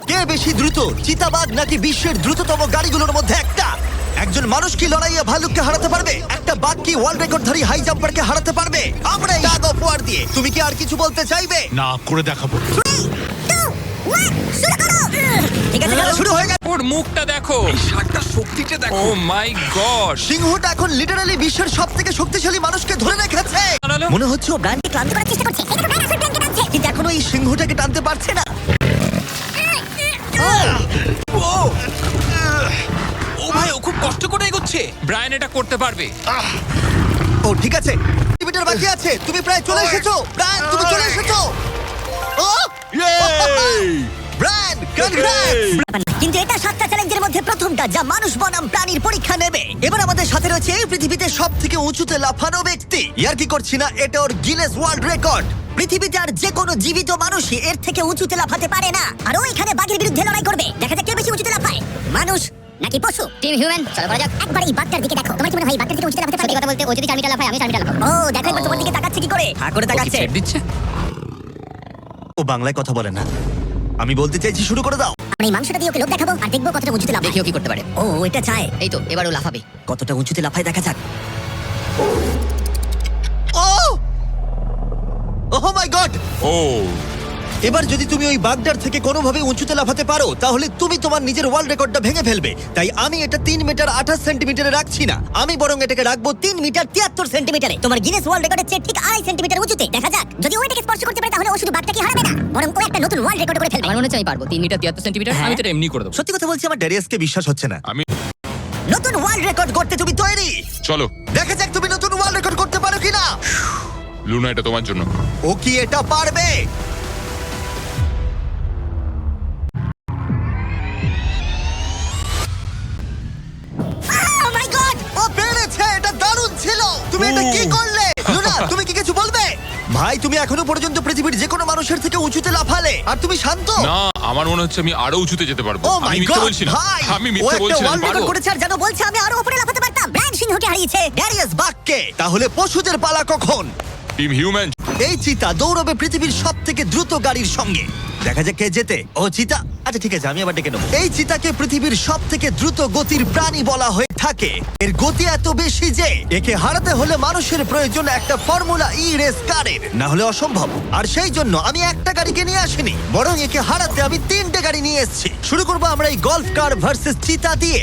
কে বেশি দ্রুত, চিতাবাঘ নাকি বিশ্বের দ্রুততম গাড়িগুলোর মধ্যে একটা? একজন মানুষ কি লড়াইয়ে ভালুককে হারাতে পারবে? একটা বাঘ কি ওয়ার্ল্ড রেকর্ডধারী হাই জাম্পারকে হারাতে পারবে? আমরা এই টাগ অফ ওয়ার দিয়ে, তুমি কি আর কিছু বলতে চাইবে? না, করে দেখাবো। ঠিক আছে, খেলা শুরু হয়ে গেছে। ওর মুখটা দেখো, শার্টটা শক্তিটা ও দেখো। মাই গড। সিংহটা এখন লিটারালি বিশ্বের সবথেকে শক্তিশালী মানুষকে ধরে রেখেছে। দাঁড়ালো। মনে হচ্ছে ও ব্র্যান্ডকে ক্লান্ত করার চেষ্টা করছে। কিন্তু এখনো এই সিংহটাকে টানতে পারছে না। ও ভাই, ও খুব কষ্ট করে এগোচ্ছে। ব্রায়ান এটা করতে পারবে। ও ঠিক আছে, মিটার বাকি আছে, তুমি প্রায় চলে এসেছো। ব্রায়ান, তুমি চলে এসেছো। ও ব্রায়ান, কনগ্রেটস! কিন্তু এটা 7টা চ্যালেঞ্জের মধ্যে প্রথমটা, যা মানুষ বনাম প্রাণীর পরীক্ষা নেবে। এবার আমাদের সাথে রয়েছে এই পৃথিবীতে সবথেকে উঁচুতে লাফানো ব্যক্তি। ইয়ার কি করছি না, এটা ওর গিনেস ওয়ার্ল্ড রেকর্ড। পৃথিবীতে আর যে কোনো জীবিত মানুষই এর থেকে উঁচুতে লাফাতে পারে না। আর ও এখানে বাঘের বিরুদ্ধে লড়াই করবে। দেখা যাক কে বেশি উঁচুতে লাফায়, মানুষ নাকি পশু। টিম হিউম্যান, চলো করা যাক। একবার এই বাঘটার দিকে দেখো। তোমার কি মনে হয় এই বাঘটার থেকে উঁচুতে লাফাতে পারবে? কথা বলতে ও যদি 4 মিটার লাফায়, আমি 4 মিটার লাফাবো। ও দেখো একবার তোমার দিকে তাকাচ্ছে কি করে। হ্যাঁ করে তাকাচ্ছে। ছেড়ে দিচ্ছে। ও বাংলায় কথা বলে না। আমি বলতে চাইছি শুরু করে দাও। আমরা এই মাংসটা দিয়ে ওকে লোভ দেখাবো আর দেখবো কতটা উঁচুতে লাফায়। দেখিও কি করতে পারে। ও এটা চায়। এই তো এবারও লাফাবে। কতটা উঁচুতে লাফায় দেখা যাক। ও ওহ মাই গড! ও এবার যদি তুমি ওই বাগদার থেকে কোনোভাবে উঁচুতে লাফাতে পারো, তাহলে তুমি তোমার নিজের ওয়ার্ল্ড রেকর্ডটা ভেঙে ফেলবে। তাই আমি এটা 3 মিটার 28 সেন্টিমিটারে রাখছি না, আমি বরং এটাকে রাখবো 3 মিটার 73 সেন্টিমিটারে। তোমার গিনেস ওয়ার্ল্ড রেকর্ডের চেয়ে ঠিক 2.5 সেন্টিমিটার উঁচুতে। দেখা যাক, যদি ও এটাকে স্পর্শ করতে পারে তাহলে ও শুধু বাঘটাকে হারাবে না, বরং ও একটা নতুন ওয়ার্ল্ড রেকর্ড করে ফেলবে। আমার মনে হচ্ছে আমি পারবো। 3 মিটার 73 সেন্টিমিটার। আমি তো এটা এমনি করে দেবো। সত্যি কথা বলছি, আমার ড্যারিয়াসকে বিশ্বাস হচ্ছে না। আমি নতুন ওয়ার্ল্ড রেকর্ড করতে তুমি তৈরি? চলো দেখা যাক তুমি নতুন ওয়ার্ল্ড রেকর্ড করতে পারো কিনা। লুনা, এটা তোমার জন্য। ও কি এটা পারবে? Oh my God! ও পেরেছে! এটা দারুণ ছিল! তুমি এটা কি করলে? লুনা, তুমি কি কিছু বলবে? ভাই, তুমি এখনো পর্যন্ত পৃথিবীর যে কোনো মানুষের থেকে উঁচুতে লাফালে, আর তুমি শান্ত। না, আমার মনে হচ্ছে আমি আরো উঁচুতে যেতে পারবো। ও আমি মাই মিথ্যে গড বলছি না। ভাই! আমি ও মিথ্যে একটা বলছি না, ওয়ার্ল্ড আমি রেকর্ড পারবো। করেছে আর যেন বলছে আমি আরো উপরে লাফাতে পারতাম। ব্রায়ান সিংহকে হারিয়েছে। ড্যারিয়াস বাককে। তাহলে পশুদের পালা কখন? Team human. এই চিতা দৌড়বে পৃথিবীর সবথেকে দ্রুত গাড়ির সঙ্গে। দেখা যাক কে জেতে। ও চিতা, আচ্ছা ঠিক আছে, আমি আবার ডেকে নেবো। এই চিতাকে পৃথিবীর সবথেকে দ্রুত গতির প্রাণী বলা হয়ে থাকে। এর গতি এত বেশি যে একে হারাতে হলে মানুষের প্রয়োজন একটা ফর্মুলা ই রেস কারের, না হলে অসম্ভব। আর সেই জন্য আমি একটা গাড়িকে নিয়ে আসিনি, বরং একে হারাতে আমি 3টে গাড়ি নিয়ে এসেছি। শুরু করবো আমরা এই গল্ফ কার ভার্সেস চিতা দিয়ে।